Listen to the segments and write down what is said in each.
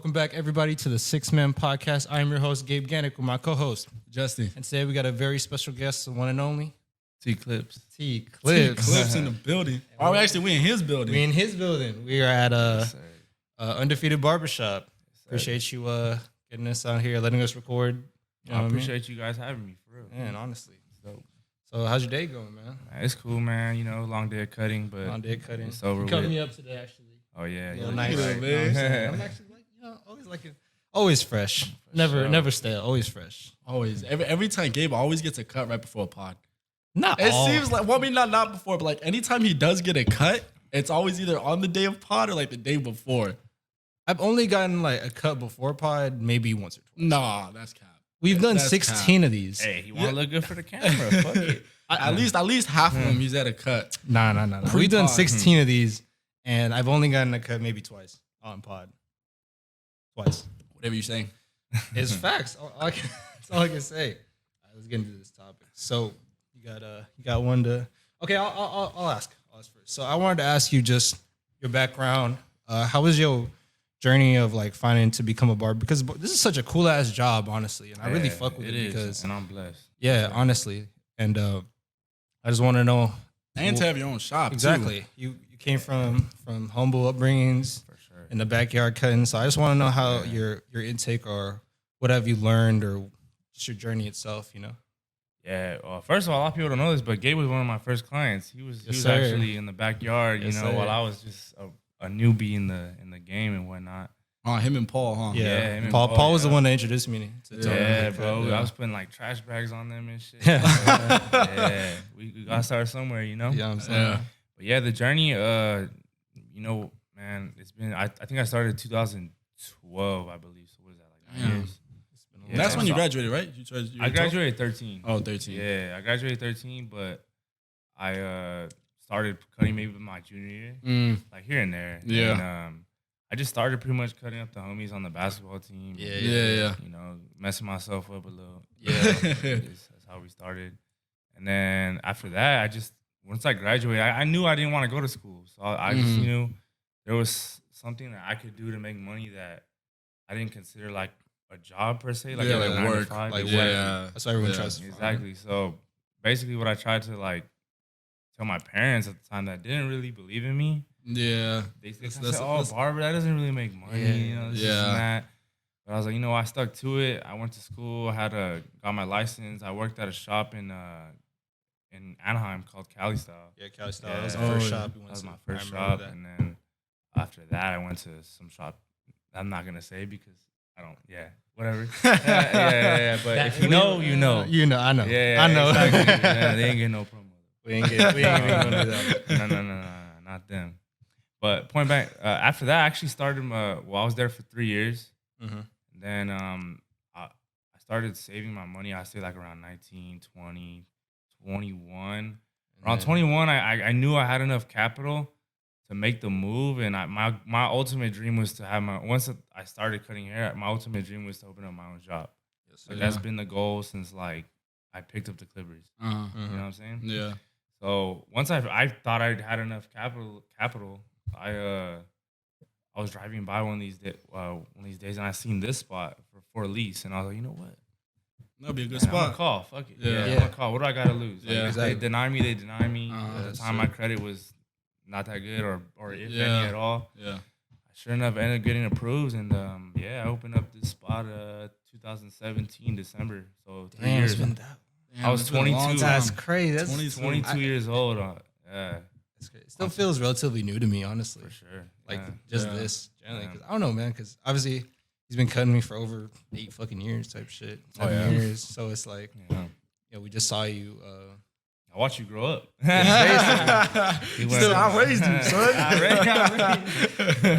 Welcome back, everybody, to the Six Man Podcast. I am your host, Gabe Gannick, with my co-host, Justin. And today we got a very special guest, the one and only teeclipps. Teeclipps In the building. Oh, we in his building. We in his building. We are at Undefeated Barbershop. Appreciate you getting us out here, letting us record. You know I appreciate you guys having me, for real. Man, honestly. So how's your day going, man? It's cool, man. You know, long day of cutting, but Long day of cutting. it's over You cut with. me up today, actually. Oh, yeah. Real Yeah, nice. right. You know what I'm saying? I'm actually always fresh. Never stale. Always fresh. Always. Every time Gabe always gets a cut right before a pod. It Seems like, well, I mean, not before, but like anytime he does get a cut, it's always either on the day of pod or like the day before. I've only gotten like a cut before pod maybe once or twice. Nah, that's cap. We've done That's 16 of these. Hey, he want to look good for the camera. Fuck it. At least half of them he's at a cut. Nah. We've done 16 of these, and I've only gotten a cut maybe twice on pod. Twice. Whatever you're saying. It's facts. That's all I can say. All right, let's get into this topic. So you got one to. Okay, I'll ask. I'll ask first. So I wanted to ask you just your background. How was your journey of like finding to become a barber? Because this is such a cool ass job, honestly, and I really fuck with it because, and I'm blessed. yeah, honestly, and I just want to know. And to have your own shop, Exactly. too. You came from humble upbringings, For sure. in the backyard cutting. So I just want to know how your intake, or what have you learned, or just your journey itself, you know? Yeah. Well, first of all, a lot of people don't know this, but Gabe was one of my first clients. He was Yes, sir. actually in the backyard, Yes, you know, sir. while I was just a newbie in the game and whatnot. Him and Paul, huh? Yeah. him and Paul was the yeah. one that introduced me to Yeah, to bro. cut. I was putting like trash bags on them and shit. Yeah. We gotta start somewhere, you know? Yeah, I'm saying. Yeah. But yeah, the journey, you know, man, it's been, I think I started in 2012, I believe. So what is that, like 9 Yeah. years? Yeah. That's when you graduated, right? You I graduated 13. Oh, 13. Yeah, I graduated 13, but I started cutting maybe my junior year, like here and there. Yeah. And, I just started pretty much cutting up the homies on the basketball team. Yeah. You know, messing myself up a little. Yeah. That's how we started. And then after that, once I graduated, I knew I didn't want to go to school. So I just knew there was something that I could do to make money that I didn't consider like a job per se. Like, Yeah, like like 9 to work. 5. Like Exactly. That's what everyone tries to find. Exactly. So basically what I tried to like tell my parents at the time that didn't really believe in me. Yeah. They That's- said, that's- Barber, that doesn't really make money. Yeah. You know, this and that. But I was like, you know, I stuck to it. I went to school, got my license. I worked at a shop in Anaheim called Kylie Style. Yeah, Kylie Style. Yeah. That was the first Oh, shop we That went was to. my I first remember shop. that. And then after that, I went to some shop. I'm not going to say because I don't, whatever. Yeah. But That- if you know, you know. You know, I know. Yeah, I know. Exactly. Yeah, they ain't getting no promo. we ain't even gonna do that. No, not them. But point back, after that, I actually started. I was there for 3 years. Mhm. Then I started saving my money. I say like around 19, 20, 21. Around 21, I knew I had enough capital to make the move, and my ultimate dream was to have once I started cutting hair, my ultimate dream was to open up my own shop. Like that's been the goal since like I picked up the clippers. You know what I'm saying? Yeah. So once I thought I had enough capital, I was driving by one of these days and I seen this spot for a lease, and I was like, you know what? That'd be a good Man, I'm gonna spot. call. Fuck it. Yeah. I'm gonna call. What do I gotta lose? Like, Yeah. if they deny me, they deny me. At the that's time, it. my credit was not that good, or if Yeah. any at all. Yeah. Sure enough, I ended up getting approved, and I opened up this spot 2017 December. So 3 Damn, years. it's been that. I was it's been a long 22. time. That's crazy. That's 22. 22 years old. Yeah, That's great. It still feels relatively new to me, honestly. for sure. Like Yeah. just Yeah. this, generally. Yeah. 'Cause I don't know, man. Because obviously he's been cutting me for over 8 fucking years, type shit. 7 yeah. years. So it's like, Yeah. we just saw you. I watched you grow up. Basically. Still, I raised him, son.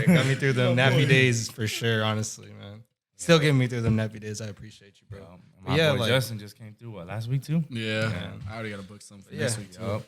Got me through them nappy days for sure. Honestly, man. Still getting me through them nappy days. I appreciate you, bro. My Yeah, boy like- Justin just came through last week too. Yeah. I already got to book something for Yeah. this week, too. Yup.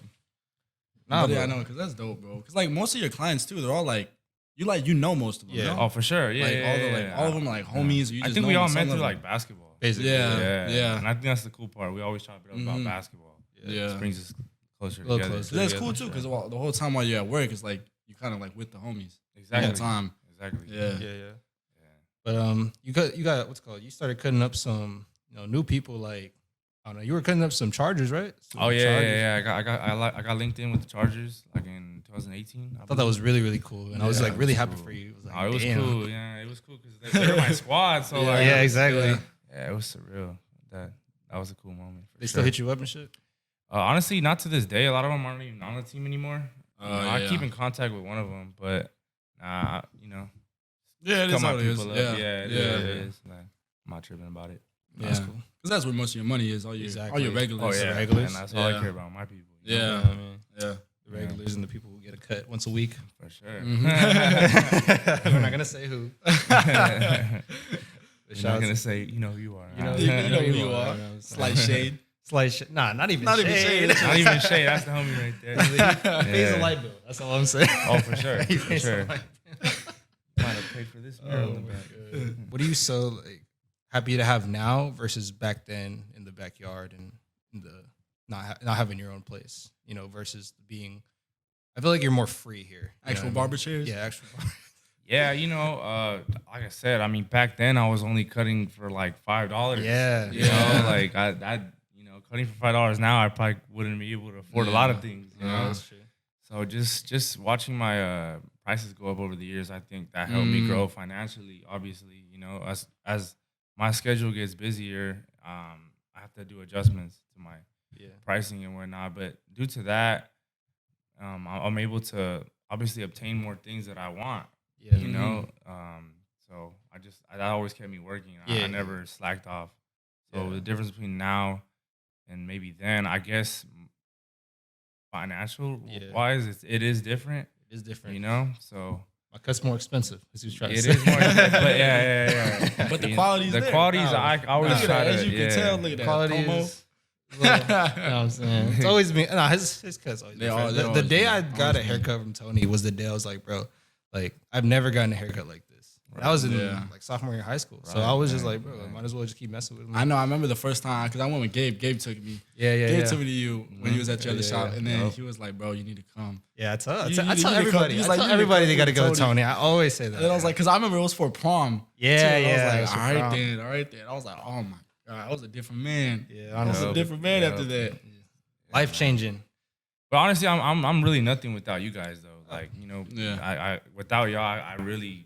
Nah, But yeah, I bro. know, because that's dope, bro. Because like most of your clients too, they're all like you know most of them. Yeah. You know? Oh, for sure. Yeah, Like yeah, all the yeah. all of them are like homies. Or you I just think know we them all on some met through level. like basketball. Basically, Yeah. And I think that's the cool part. We always chop it up about basketball. Yeah. It brings us closer A little together. closer. That's Yeah, cool for too, sure. because the whole time while you're at work, it's like you kind of like with the homies Exactly. all the time. Exactly. Yeah. Yeah. But you got what's it called? You started cutting up some new people like I don't know. You were cutting up some Chargers, right? Oh yeah. I got linked in with the Chargers like in 2018. I thought that was really really cool, and I was like really happy for you. It was, like, Oh, it was damn. cool. Yeah, it was cool because they were my squad. So like, Yeah, exactly. Yeah, it was surreal. That was a cool moment. They still hit you up and shit. Honestly, not to this day. A lot of them aren't even on the team anymore. I keep yeah. in contact with one of them, but Yeah, it is cut my how it is. people up. Yeah, It is. Like, I'm not tripping about it. Yeah, That's cool. because that's where most of your money is. All your regulars. Oh yeah, regulars. and that's all I Yeah. care about. My people. Yeah. You know what I mean? Yeah. The regulars and the people who get a cut once a week. For sure. We're not gonna say who. You're not gonna say you know who you are. You know, huh? You know who you are. You know what I'm saying? Slight shade. Slight shade. Nah, not even Not even shade. shade. Not even Shay. That's the homie right there. He pays a light bill. That's all I'm saying. Oh, for sure. He For pays a sure. light Might have paid for this mirror on the back. bill. What are you so like happy to have now versus back then in the backyard and in the not having your own place? You know, versus being. I feel like you're more free here. You know Actual what I mean? barber chairs. Yeah, actual barber. Yeah, like I said, I mean, back then I was only cutting for like $5. Yeah. You know, like I cutting for $5 now, I probably wouldn't be able to afford a lot of things. You know, That's true. so just watching my prices go up over the years, I think that helped me grow financially. Obviously, you know, as my schedule gets busier, I have to do adjustments to my pricing and whatnot. But due to that, I'm able to obviously obtain more things that I want. Yeah. You know, so that always kept me working. I never slacked off. So the difference between now and maybe then, I guess, financial wise, it is different. It is different. You know, so my cut's more expensive. As you trying to it say. is more. But yeah. But the quality's the there. qualities, I always Look at try that. to. As you can tell, look at that. Quality Como. is. You know what I'm saying? It's always been. No, his cuts always. They Different. are- The, they the always day been. I got a haircut from Tony was the day I was like, bro, like I've never gotten a haircut like this. That was in like sophomore year of high school, so I was just like, bro, I might as well just keep messing with him. I know. I remember the first time because I went with Gabe. Gabe took me. Gabe took me to you when you was at your other shop, and then he was like, "Bro, you need to come." Yeah, I tell You need to everybody. come. I tell everybody they got to go to Tony. I always say that. And then I was like, because I remember it was for prom. Yeah, too. And yeah, I it was was like, for all prom. right then. I was like, oh my god, I was a different man. Yeah, I was honestly, a different man after that. life changing. But honestly, I'm really nothing without you guys though. Like, you know, Yeah. I without y'all, I really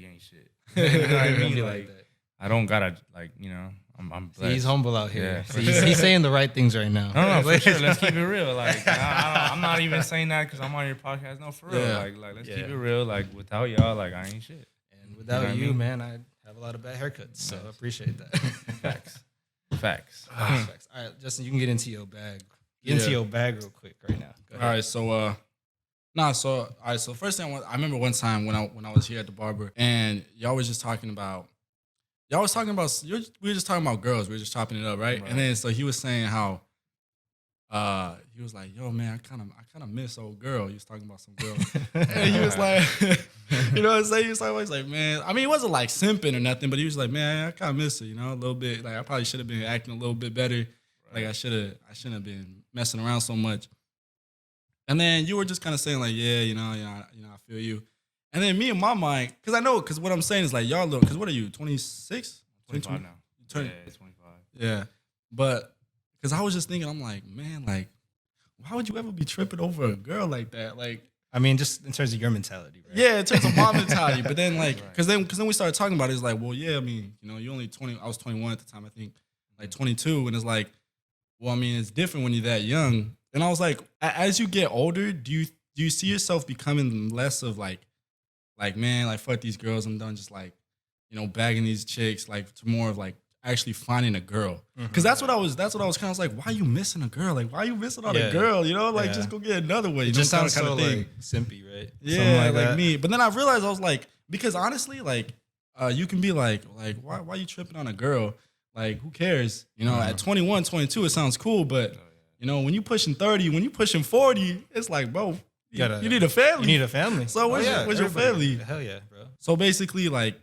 ain't shit. You know what I Don't mean? be Like, that. I don't gotta like, you know, I'm See, he's blessed. humble out here. Yeah, See, he's saying the right things right now. No, for sure. Let's keep it real. Like, I'm not even saying that because I'm on your podcast. No, for real. Yeah. Like, let's keep it real. Like, without y'all, like, I ain't shit. And without You know what I you, mean? man, I'd have a lot of bad haircuts. So I appreciate that. Facts. Facts. Facts. All right, Justin, you can get into your bag. Get into your bag real quick right now. Go ahead. All right, so first thing I remember one time when I was here at the barber and y'all was just talking about we were just talking about girls. We were just chopping it up, right? And then so he was saying how he was like, yo man, I kind of miss old girl. He was talking about some girl. And he was like, you know what I'm saying? He was always like, man, I mean, he wasn't like simping or nothing, but he was like, man, I kind of miss her, you know, a little bit. Like I probably should have been acting a little bit better. Like I shouldn't have been messing around so much. And then you were just kind of saying like, yeah, I feel you. And then me in my mind, because what I'm saying is like y'all look, because what are you, 26? 25 now. Yeah, it's 25. Yeah. But because I was just thinking, I'm like, man, like, why would you ever be tripping over a girl like that? Like, I mean, just in terms of your mentality, right? yeah, in terms of my mentality. But then like, because then we started talking about it. It's like, well, yeah, I mean, you only 20. I was 21 at the time, I think, like 22, and it's like, well, I mean, it's different when you're that young. And I was like, as you get older, do you see yourself becoming less of like, man, like fuck these girls, I'm done just like, bagging these chicks, like to more of like actually finding a girl. Because that's what I was kind of like, why are you missing a girl? Like, why are you missing on a girl? Just go get another one. It just sounds kind so of thing. like simpy, right? Yeah, Something like that. me. But then I realized I was like, because honestly, like, you can be like, why you tripping on a girl? Like, who cares? At 21, 22, it sounds cool, but when you pushing 30, when you pushing 40, it's like, bro, you need a family. You need a family. So where's your everybody. family? Hell yeah, bro. So basically, like,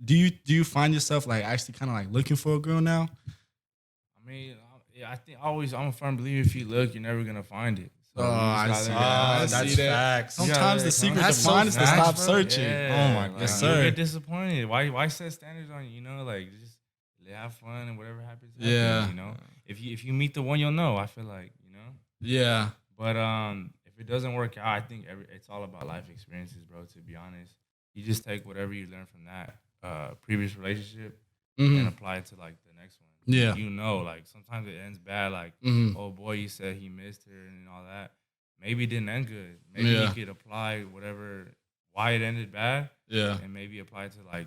do you find yourself like actually kind of like looking for a girl now? I mean, I think I'm a firm believer if you look, you're never gonna find it. So Oh, you just I gotta- see Oh, that. that's see that. facts. Sometimes the Yeah, secret to that's so find is to facts, stop bro. searching. Oh my like, God. Yes, you'll sir. get disappointed. Why set standards on you? You know, like just have fun and whatever happens. Yeah. You know, if you meet the one, you'll know. I feel like Yeah. But if it doesn't work out, I think it's all about life experiences, bro. To be honest, you just take whatever you learn from that previous relationship and apply it to like the next one. Yeah. You know, like sometimes it ends bad. Like, oh boy, you said he missed her and all that. Maybe it didn't end good. Maybe Yeah. he could apply why it ended bad. Yeah. And maybe apply it to like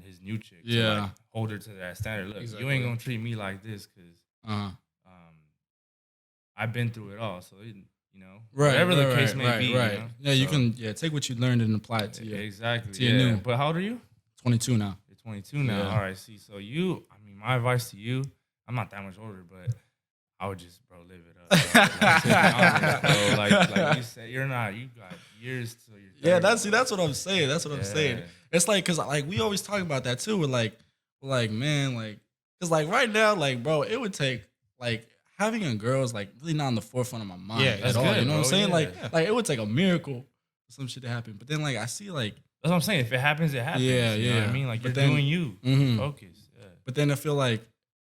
his new chick. Yeah. To, like, hold her to that standard. Look, Exactly. you ain't gonna treat me like this because I've been through it all. So whatever the case may be. Right. You know? Yeah, you can take what you learned and apply it to you. Exactly. to your new. But how old are you? 22 now. You're 22 now. Yeah. All right. See, so my advice to you, I'm not that much older, but I would just, bro, live it up. Bro. Like, to be honest, bro. Like you said, you got years till you're 30, Yeah, that's bro. what I'm saying. That's what I'm saying. Yeah. It's like, cause like we always talk about that too. We're like, man, like, cause like right now, like, bro, it would take like having a girl is like really not on the forefront of my mind Yeah, at that's all. good, You know what I'm bro. saying? Yeah. Like it would take a miracle for some shit to happen. But then like I see like, That's what I'm saying. If it happens, it happens. Yeah, You know what yeah. I mean? Like, But you're then- doing you. Mhm. Focus. Yeah. but then I feel like,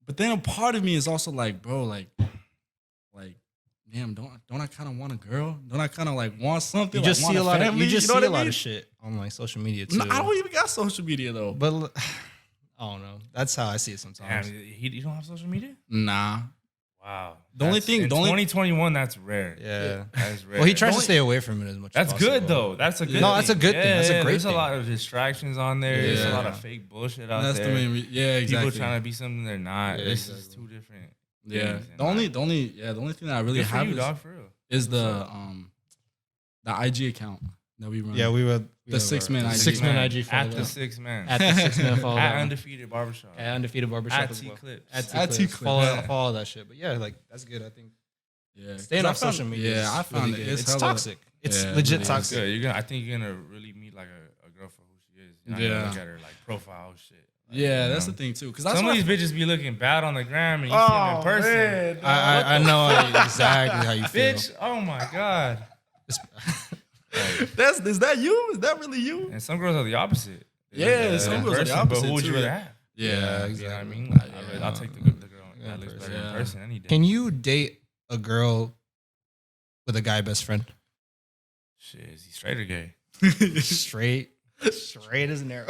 but then a part of me is also like, bro, like, damn, don't I kind of want a girl? Don't I kind of like want something? You just like, see a want lot of family? you just know see what a I lot mean? of shit on like social media too. No, I don't even got social media though. But I don't know. That's how I see it sometimes. Damn, you don't have social media? Nah. Wow. The only thing- in the only- 2021, that's rare. Yeah. That's rare. Well, he tries Don't- to stay away from it as much. That's as good possible. though. That's a good. No, thing. that's a good thing. That's a great There's thing. a lot of distractions on there. There's a lot of Yeah. fake bullshit out That's there. the main yeah, exactly. People trying to be something they're not. Yeah, This is exactly. two different. Yeah. things, and The only thing that I really good for have you, dog, for real. is the IG account that we run. Yeah, we were The 6 man IG. 6 man IG follow at the that. 6 man At the 6 man follow at that. Undefeated Barbershop At Undefeated Barbershop at as well. teeclipss. At Teeclipps. Teeclipps. Follow that shit. But yeah, like that's good. I think Yeah. staying 'Cause I off found- social media. Yeah, I is found really it. good. It's hella- toxic. It's Yeah, it legit really is. toxic. Good. I think you're gonna really meet like a girl for who she is. You're not Yeah. gonna look at her like profile shit. Like, Yeah, you that's know? the thing too. Because that's Some what of these bitches be looking bad on the gram and you see them in person. man, I know exactly how you feel. Bitch, oh my god. is that you? Is that really you? And some girls are the opposite. They Yeah, look good some in girls are the person, opposite, But who would you too, rather yeah. have? Yeah, You know what I exactly. mean? I'll take the girl Yeah, that looks in better person. in person any day. Can you date a girl with a guy best friend? Shit, is he straight or gay? Straight as an arrow.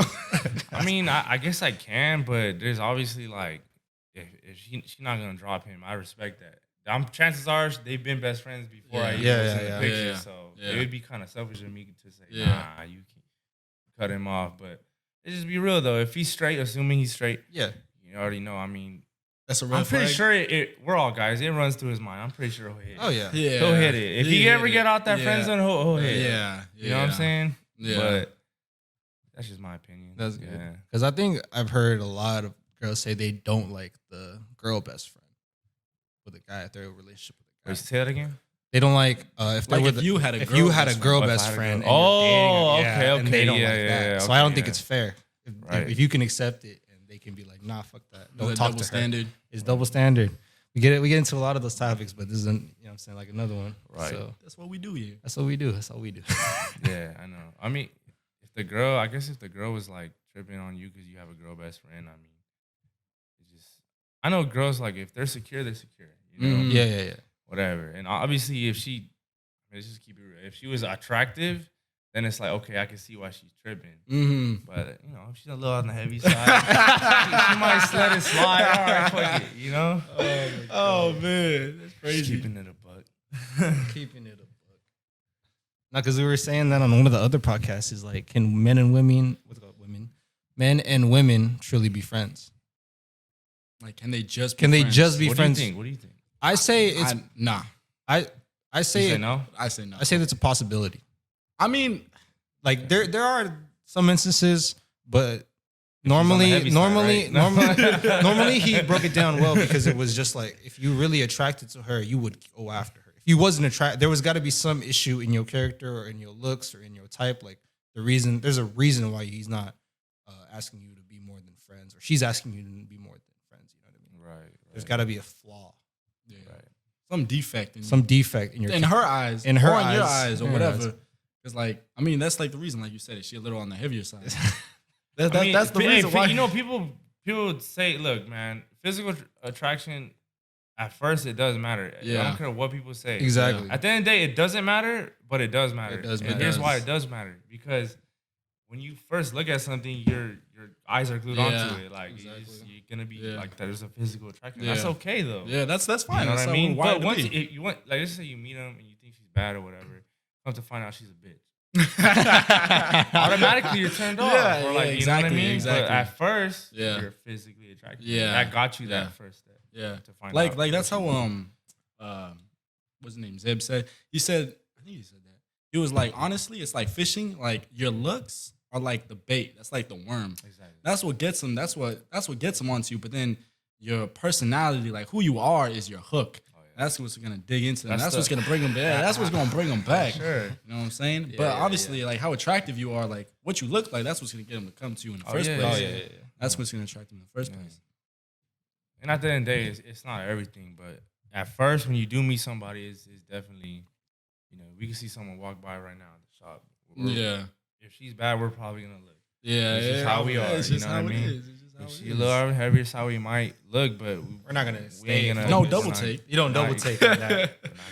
I mean, I guess I can, but there's obviously like, if she's not gonna drop him, I respect that. Chances are they've been best friends before I even was in the picture, Yeah. so Yeah. it would be kind of selfish of me to say, Yeah. nah, you can cut him off. But let's just be real though. If he's straight, assuming he's straight, Yeah. you already know. I mean, That's a red I'm pretty flag. sure we're all guys. It runs through his mind. I'm pretty sure he'll hit. Oh yeah. Yeah, He'll hit it. If he ever get out that yeah. friend zone, he'll hit. Yeah, You know what I'm saying? Yeah. But that's just my opinion. That's good. Yeah. Because I think I've heard a lot of girls say they don't like the girl best friend with a guy if they're in a relationship with a guy. Wait, say that again. They don't like if they're Like with if you had a if girl you had a best girl friend. best If I had a friend. girl- and you're dating Oh, her, okay, and they don't yeah, like yeah, that. yeah, So I don't okay, think yeah. it's fair. Right. If you can accept it and they can be like, nah, fuck that. Don't The talk double to standard. her. It's double standard. We get into a lot of those topics, but this isn't, you know what I'm saying, like another one. Right. So That's what we do here. that's what we do. That's all we do. Yeah, I know. I mean, if the girl was like tripping on you because you have a girl best friend, I mean, it's just, I know girls like if they're secure, they're secure. You know, Mhm. yeah. whatever. And obviously, let's just keep it real. If she was attractive, then it's like okay, I can see why she's tripping. Mm-hmm. But you know, if she's a little on the heavy side, she might let it slide. All right, fuck it. You know, Oh man, that's just crazy. keeping it a buck. Keeping it a book. Now, because we were saying that on one of the other podcasts is like, can men and women, men and women truly be friends? Like, can they just? Can be they friends? just be What friends? do you think? What do you think? I say it's. Nah. I You say say no. I say no. I say that's a possibility. I mean, Like there are some instances, but on the normally heavy side, right? normally he broke it down well because it was just like if you really attracted to her, you would go after her. If you wasn't attracted, there was got to be some issue in your character or in your looks or in your type. Like there's a reason why he's not asking you to be more than friends, or she's asking you to be more than friends. You know what I mean? Right. There's got to be a flaw. yeah. Right. some defect in you. Some defect in your in her eyes, in her or in your eyes, eyes, or in her whatever. eyes. Because like, I mean, that's like the reason, like you said, is she a little on the heavier side. I mean, That's the reason why. you know, people would say, look, man, physical attraction. At first, it does matter. Yeah. I don't care what people say. Exactly. At the end of the day, it doesn't matter, but it does matter. It does And matter. here's It why does. it does matter. Because when you first look at something, your eyes are glued Yeah, onto it. Like exactly. you're gonna be Yeah. like, there's a physical attraction. Yeah. That's okay though. Yeah, that's fine. You know That's what I how we're mean? wired But to once be. you want, like, let's say you meet them and you think she's bad or whatever, come to find out she's a bitch. Automatically you're turned off. Yeah, Or yeah, like, you know exactly, what I mean? exactly. But at first, Yeah. you're physically attracted. Yeah, That got you yeah. that first step. Yeah, To find like out like that's what how you what's his name? Zeb said. He said, I think he said that. He was like, honestly, it's like fishing. Like your looks are like the bait. That's like the worm. Exactly. That's what gets them. That's what gets them onto you. But then your personality, like who you are, is your hook. Oh, yeah. That's what's gonna dig into them. That's That's what's the- gonna bring them back. That's what's gonna bring them back. Sure. You know what I'm saying? Yeah, but yeah, obviously, like how attractive you are, like what you look like, that's what's gonna get them to come to you in the first yeah, place. Oh yeah, yeah, yeah. That's what's gonna attract them in the first Yeah. place. And at the end of the day, it's not everything, but at first, when you do meet somebody, it's definitely, you know, we can see someone walk by right now at the shop. Yeah. If she's bad, we're probably gonna look. Yeah, It's just how we are, It's you just know how what I it mean? is. It's just how If it she a is. little heavier, it's how we might look, but We're not gonna we stay ain't gonna. No we're double not- take. You don't not- double take on that.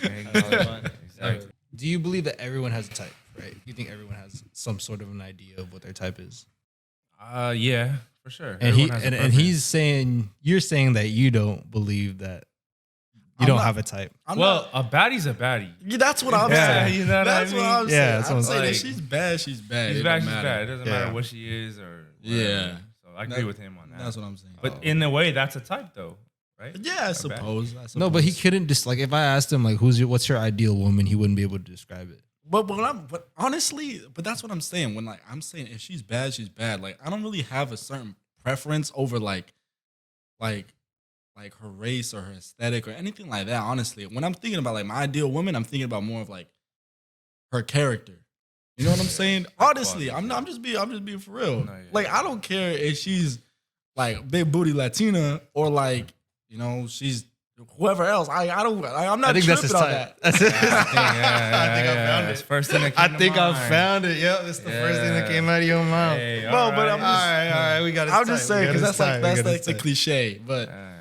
we're not gonna acknowledge it. Exactly. Do you believe that everyone has a type, right? You think everyone has some sort of an idea of what their type is? Yeah, for sure. And he Everyone has a and preference. he's saying you're saying that you don't believe that you I'm don't not- have a type. I'm well, a baddie's a baddie. Yeah, that's what I'm Yeah. saying. You know what I That's what mean? I'm Yeah, saying. that's what I'm I'm saying. If like- she's bad, she's bad. She's It bad, don't she's matter. bad. It doesn't Yeah. matter what she is or Yeah. whatever. So I agree That- with him on that. That's what I'm saying. But in a way, that's a type though, right? yeah, I suppose. No, but he couldn't just like if I asked him like what's your ideal woman, he wouldn't be able to describe it. But honestly, but that's what I'm saying. When like I'm saying if she's bad, she's bad. Like I don't really have a certain preference over like her race or her aesthetic or anything like that. Honestly, when I'm thinking about like my ideal woman, I'm thinking about more of like her character. You know what I'm saying? Honestly, I'm just being for real. No, yeah. Like I don't care if she's like big booty Latina or like you know she's whoever else. I'm not. I think that's his tripping on type. that. That's it. I think I found It's it. first thing that I came to think I mind. found it. Yep, it's the first thing that Yeah. came out of your mouth. Hey, No, all but I'm right. just- all right, we got his I'm just type. We saying got because his that's type. We got like his the type. cliche. But Yeah.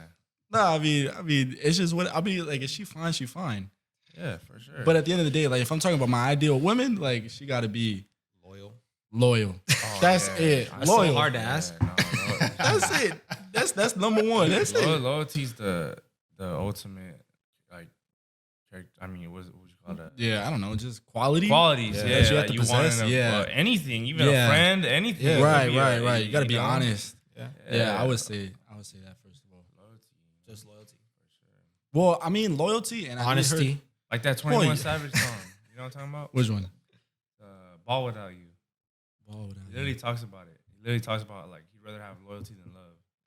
no, I mean, it's just what I mean. Like, if she fine, she fine. Yeah, for sure. But at the end of the day, like, if I'm talking about my ideal woman, like, she got to be Loyal. loyal. Oh, That's yeah. it. That's so Loyal. hard to ask. Yeah, no, That's it. That's number one. That's it. Loyalty's the ultimate, like, character. I mean, what would you call that? Yeah, I don't know, just quality. Qualities, Yeah. yeah. That you have that to you want possess, in a, yeah. anything, even Yeah. a friend, anything. Yeah. It could Right, be right. You got to be know? honest. Yeah. Yeah, I would say that first of all. Loyalty, Just loyalty. Well, I mean, loyalty and I need her- Honesty. like that 21 Well, Savage song. You know what I'm talking about? Which one? Ball Without You. Oh, He literally talks about it. He literally talks about like he'd rather have loyalty than love.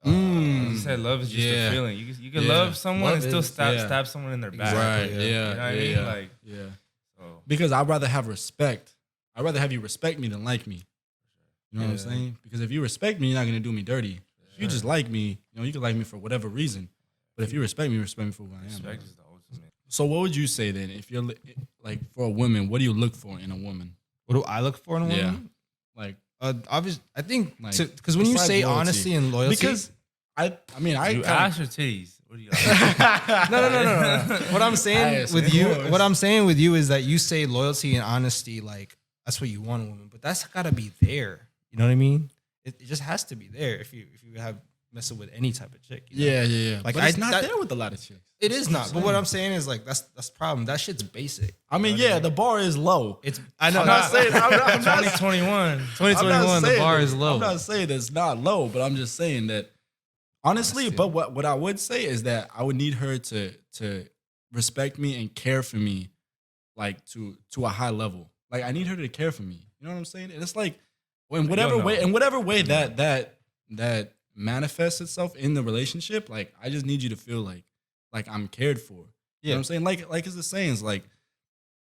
Mm. He said love is just Yeah. a feeling. You can Yeah. love someone Love and still is- stab someone in their back. Right. Exactly, Yeah. yeah. You know what I yeah, mean? yeah. Like, yeah. so Because I'd rather have respect. I'd rather have you respect me than like me. You know what I'm Yeah. saying? Because if you respect me, you're not gonna do me dirty. If you just like me, you know, you can like me for whatever reason. But if you respect me for who I am. respect is the ultimate. So what would you say then? If you're like for a woman, what do you look for in a woman? What do I look for in a woman? Yeah. Like Obviously, I think Like, because when you besides say loyalty. honesty and loyalty, because I mean I You kinda- ass or titties? What do you like? no. What I'm saying Yes, with of you, course. what I'm saying with you is that you say loyalty and honesty, like that's what you want in a woman, but that's got to be there. You know what I mean? It just has to be there if you have messing with any type of chick. You know? Yeah. Like, But it's not that- there with a lot of chicks. It is not. But what I'm saying is like that's the problem. That shit's basic. I mean, yeah, the bar is low. It's I know. I'm not saying I'm not 2021. 2021, the bar is low. I'm not saying it's not low, but I'm just saying that honestly. Honesty. But what I would say is that I would need her to respect me and care for me, like to a high level. Like I need her to care for me. You know what I'm saying? And it's like in whatever way that manifests itself in the relationship. Like I just need you to feel like I'm cared for. You know what I'm saying? Like it's the sayings like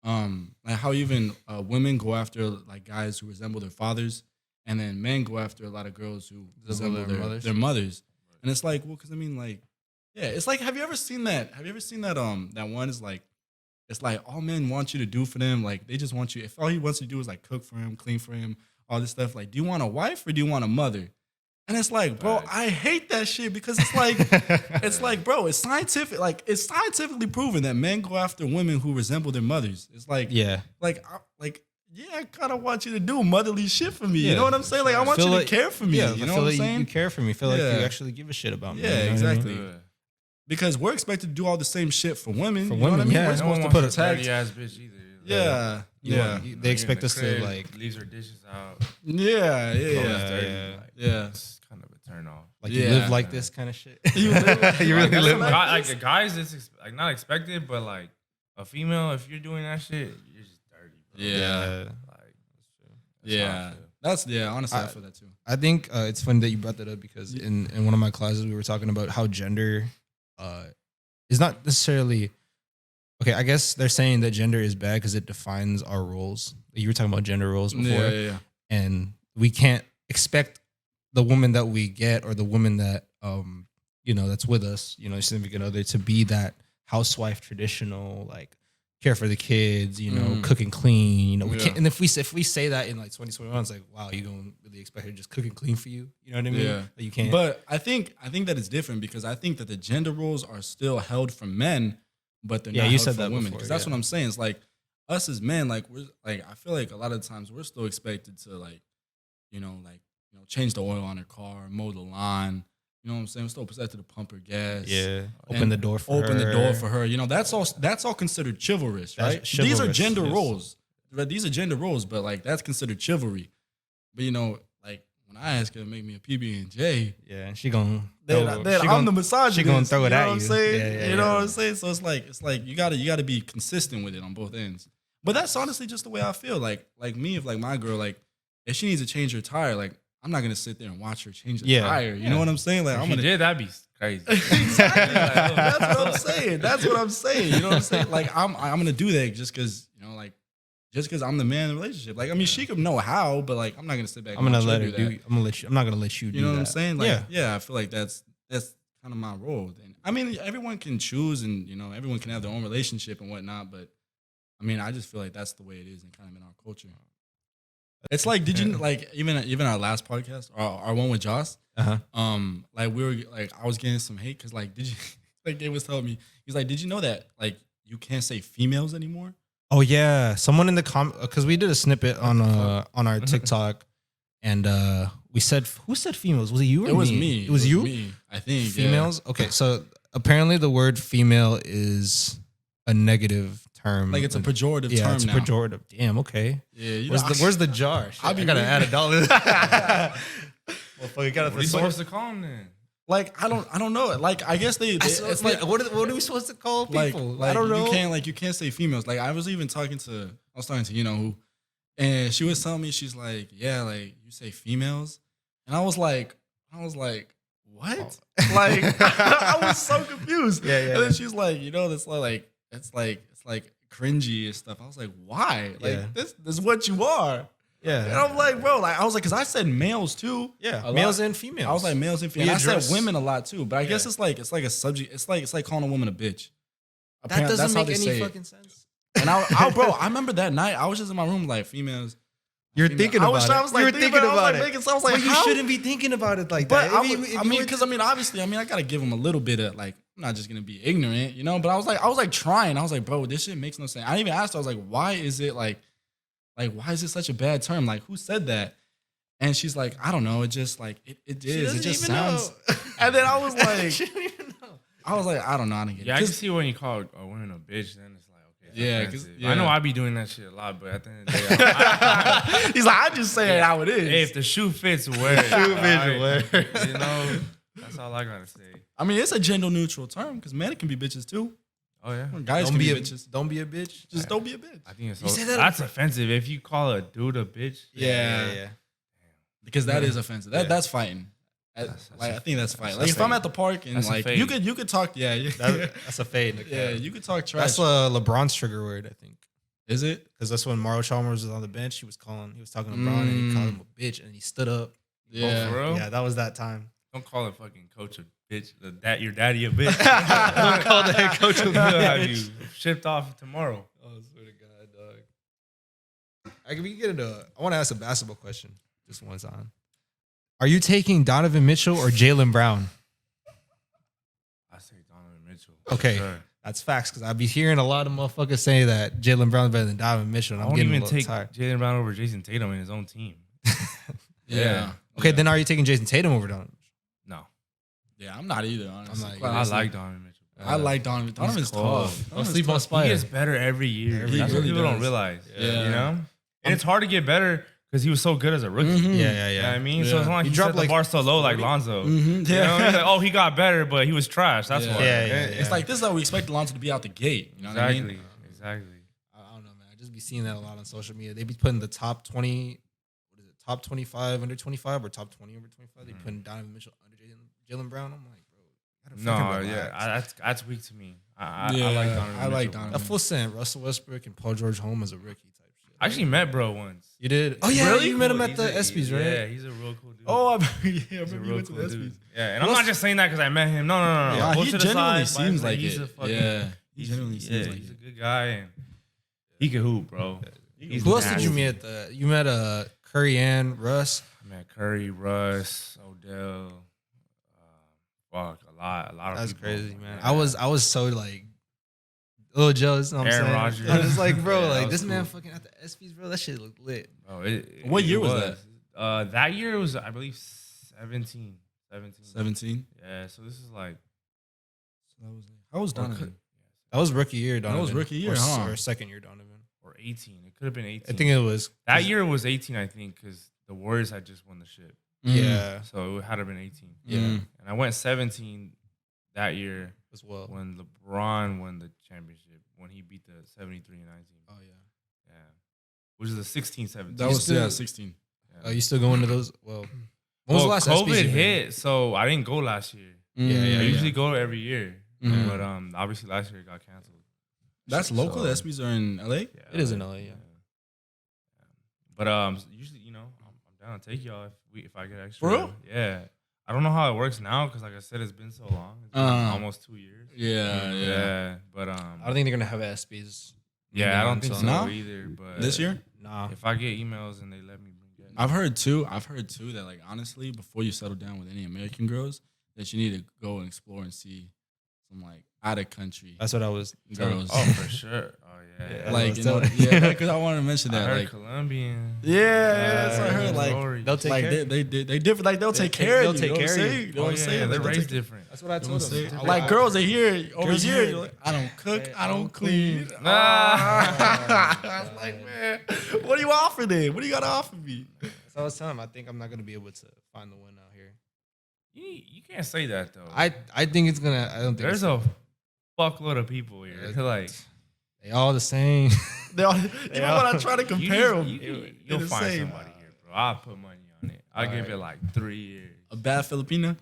how even women go after like guys who resemble their fathers, and then men go after a lot of girls who resemble their their mothers. their mothers. And it's like, well, because I mean, like, Yeah, it's like, have you ever seen that? Have you ever seen that? That one is like, it's like all men want you to do for them. Like they just want you. If all he wants you to do is like cook for him, clean for him, all this stuff. Like, do you want a wife or do you want a mother? And it's like, bro, I hate that shit because it's like, bro, it's scientific. Like, it's scientifically proven that men go after women who resemble their mothers. It's like, yeah, I kind of want you to do motherly shit for me. You know what I'm saying? Like, I want you to care for me. Yeah, you know what I'm saying? You care for me. Feel like you actually give a shit about me. Yeah, you know exactly. What I mean? Because we're expected to do all the same shit for women. For you know women, what I mean? yeah. We're supposed to put a tag. Dirty ass bitch either. Yeah, yeah. They expect us to like leaves her dishes out. Yeah. It's kind of a turn off. Like you live like this kind of shit. You really live like a guy's it's like not expected, but like a female, if you're doing that shit, you're just dirty. Bro. Yeah. That's honestly, I feel that too. I think it's funny that you brought that up because in one of my classes we were talking about how gender is not necessarily okay. I guess they're saying that gender is bad because it defines our roles. You were talking about gender roles before, and we can't expect the woman that we get or the woman that that's with us, significant other, to be that housewife, traditional, like care for the kids, cook and clean, we can't. And if we say that in like 2021, it's like, wow, you don't really expect her to just cook and clean for you. You know what I mean? Yeah. Like you can't. But I think that it's different because I think that the gender roles are still held from men, but they're not you held said from that women. before, Because that's what I'm saying. It's like us as men, like we're like, I feel like a lot of the times we're still expected to like, change the oil on her car, mow the lawn. You know what I'm saying? We're still expected to pump her gas. Yeah. Open the door for her. That's all considered chivalrous, right? These are gender roles. Right? These are gender roles, but like that's considered chivalry. But like when I ask her to make me a PB&J, yeah, she gonna I'm the misogynist. She gonna throw it at you. Know what I'm saying? You know what I'm saying? So it's like you gotta be consistent with it on both ends. But that's honestly just the way I feel. Like me, if like my girl, like if she needs to change her tire, like I'm not gonna sit there and watch her change the tire. You know what I'm saying? Like if that'd be crazy. Exactly. That's what I'm saying. That's what I'm saying. You know what I'm saying? Like I'm gonna do that just because I'm the man in the relationship. Like I mean, she could know how, but like I'm not gonna sit back. I'm not gonna let you. Do you know that. what I'm saying? Like yeah. I feel like that's kind of my role. And I mean, everyone can choose, and everyone can have their own relationship and whatnot. But I mean, I just feel like that's the way it is, and kind of in our culture. It's like, did you like even our last podcast, our one with Joss? Like we were like I was getting some hate because like did you like Gabe was telling me he's like, did you know that like you can't say females anymore? Oh yeah, someone in the because we did a snippet on our TikTok, and we said who said females? Was it you or me? It was me. It was you. Me, I think females. Yeah. Okay, so apparently the word female is a negative term. Like it's a pejorative term now. Yeah, it's a pejorative. Damn, okay. Yeah, where's the jar? I gotta add $1. Well, fuck, you gotta. What are you supposed to call them then? Like I don't know. Like I guess it's like what are we supposed to call people? Like, I don't know. You can't say females. Like I was talking to who, and she was telling me she's like, yeah, like you say females, and I was like, what? Oh. Like I was so confused. Yeah. And then she's like, that's like it's like cringy and stuff. I was like, why? Like this is what you are. Yeah. And I'm like, bro, like I was like, because I said males too. Yeah. Males and females. I was like males and females. I said women a lot too. But I guess it's like a subject. It's like calling a woman a bitch. That doesn't make any fucking sense. And I remember that night, I was just in my room like females. You're thinking about it. I was like, thinking about it. I was like, you shouldn't be thinking about it like that. Because obviously, I gotta give them a little bit of like, I'm not just gonna be ignorant, But I was like trying. I was like, bro, this shit makes no sense. I even asked her, I was like, why is it like why is it such a bad term? Like, who said that? And she's like, I don't know. It just like it is. It just sounds. And then I was like, she don't even know. I was like, I don't know. I don't get it. Yeah, I can see when you call a woman a bitch, then it's like, okay. Yeah, I know I be doing that shit a lot, but at the end of the day, he's like, I just say it how it is. Hey, if the shoe fits, wear it. That's all I gotta say. I mean, it's a gender neutral term because men can be bitches too. Oh yeah, guys can be bitches. Don't be a bitch. Just don't be a bitch. I think that's offensive. If you call a dude a bitch, yeah. Because that is offensive. That's fighting. I think that's fighting. Like if I'm at the park and like you could talk, that's a fade. Yeah, you could talk trash. That's LeBron's trigger word, I think. Is it? Because that's when Mario Chalmers was on the bench. He was talking to LeBron and he called him a bitch and he stood up. Yeah, for real? Yeah, that was that time. Don't call a fucking coach a bitch, that your daddy a bitch. Call the head coach. He'll have you shipped off tomorrow. Oh, swear to God, dog. I want to ask a basketball question just one time. Are you taking Donovan Mitchell or Jaylen Brown? I say Donovan Mitchell. Okay, Sure. that's facts because I be hearing a lot of motherfuckers say that Jaylen Brown's better than Donovan Mitchell. And I I'm won't getting even a little take tired. Jaylen Brown over Jason Tatum in his own team. Yeah. Okay, then are you taking Jason Tatum over Donovan? No. Yeah, I'm not either, honestly. I'm not Quite I honestly. like Donovan Mitchell. I like Donovan. Donovan's cold. tough. Don't sleep on He Spider. gets better every year. He That's what really people don't does. realize. Yeah. You know? And it's hard to get better because he was so good as a rookie. Mhm. Yeah. You know what I mean? So Yeah. it's not like He he dropped dropped the like bar so low like Lonzo. Mhm. You know? He's like, oh, he got better, but he was trash. That's Yeah. why. Yeah. It's like this is how we expect Alonso to be out the gate. You know what I Exactly. mean? Exactly. I don't know, man. I just be seeing that a lot on social media. They be putting the top 20, what is it, top 25 under 25 or top 20 over 25. They putting Donovan Mitchell under Jaylen Brown. I'm like, bro, you gotta No, fucking yeah, relax. that's weak to me. I like Yeah, Donovan. I like Mitchell. Donovan. A full sent Russell Westbrook and Paul George home as a rookie type shit. I actually met bro once. You did? Oh yeah, Really you met him cool. at the He's ESPYS, a- right? Yeah, he's a real cool dude. Oh, He's a remember real you went to cool the dude. ESPYs. Yeah, and I'm not just saying that because I met him. No. Yeah, he Bullshit genuinely aside, seems but like he's it. a fucking, Yeah, he genuinely seems like he's a it. good guy and he can hoop, bro. He's Who else did you nasty. meet at the? You met Curry and Russ. I met Curry, Russ, Odell. Fuck, a lot That's of people. crazy, man. Yeah. I was so like a little jealous. You know what I'm Aaron saying? Rodgers. I was like, bro, Yeah, that like was this man cool. fucking at the ESPYS, bro. That shit looked lit. Bro, What year was that? That year was, I believe, 17. 17. Yeah, so this is like How was or Donovan? could- That was rookie year, Donovan. was rookie year, or, huh? or second year, Donovan. or 18. It could have been 18. I think it was that year was 18, I think, because the Warriors had just won the ship. Yeah, So it had to have been 18. yeah, Mm. And I went 17 that year as well. when LeBron won the championship, when he beat the 73 and 19. Oh yeah. Yeah. Which is a 16-17. That was still- 16. Yeah. You still going to those? Well, when was the last COVID ESPYs you hit, so I didn't go last year. Yeah, I usually go every year. Mhm. But obviously last year it got canceled. That's local. So- The ESPYs are in LA. Yeah, It is in LA, yeah. But usually, you know, I'm down to take y'all if I get extra. For real? Yeah. I don't know how it works now because, like I said, it's been so long. It's been almost 2 years. Yeah. But I don't think they're gonna have ESPYs. yeah, I don't think so No? either. But This year, Nah. if I get emails and they let me bring guests, I've heard too that like honestly, before you settle down with any American girls, that you need to go and explore and see some like out of country That's what I was. girls. oh for sure. Oh yeah. Yeah. like was you know, telling- yeah, because I wanted to mention I that. heard Like, Colombian. yeah, so I heard like stories. They'll take like care. they different. Like they'll take care they'll of you. take you know care what I'm of you. saying? You know Oh, what I'm yeah, saying? they're Like, they'll raised take- different. That's what I you know what told I'm them. saying? Like girls are here over Girls here. here. You're like, I don't cook, I don't clean. clean. Ah. I was like, man, what do you offer then? What do you got to offer me? So I was telling him, I think I'm not gonna be able to find the one out here. You can't say that though. I think it's gonna. I don't think There's it's, a fuckload of people here. Yeah. Like they all the same. They all, even when I try to compare them, you'll find somebody here, bro. I'll put money on it. I'll give it like 3 years. A bad Filipina.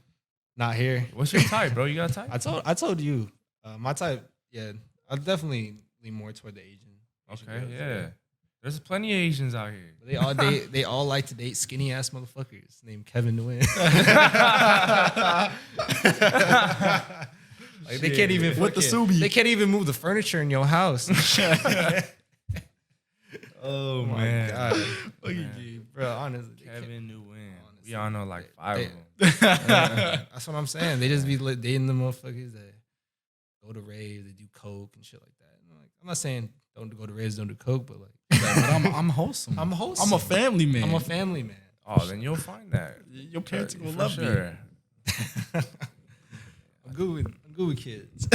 Not here. What's your type, bro? You got a type? I told you, my type. Yeah, I definitely lean more toward the Asian. Okay, girls, yeah. There's plenty of Asians out here. But they all like to date skinny ass motherfuckers named Kevin Nguyen. Like they can't even With the fucking- Subi. They can't even move the furniture in your house. Oh my man, God. Man. Bro, honestly, they can't- Kevin Nguyen. Honestly, We all know like 5 they- of them. That's what I'm saying. They just be dating the motherfuckers that go to raves, they do coke and shit like that. And I'm not saying don't go to raves, don't do coke, but like But I'm wholesome. I'm wholesome. I'm a family man. I'm a family man. Oh, then you'll find that. Your parents will For love sure. I'm good with kids.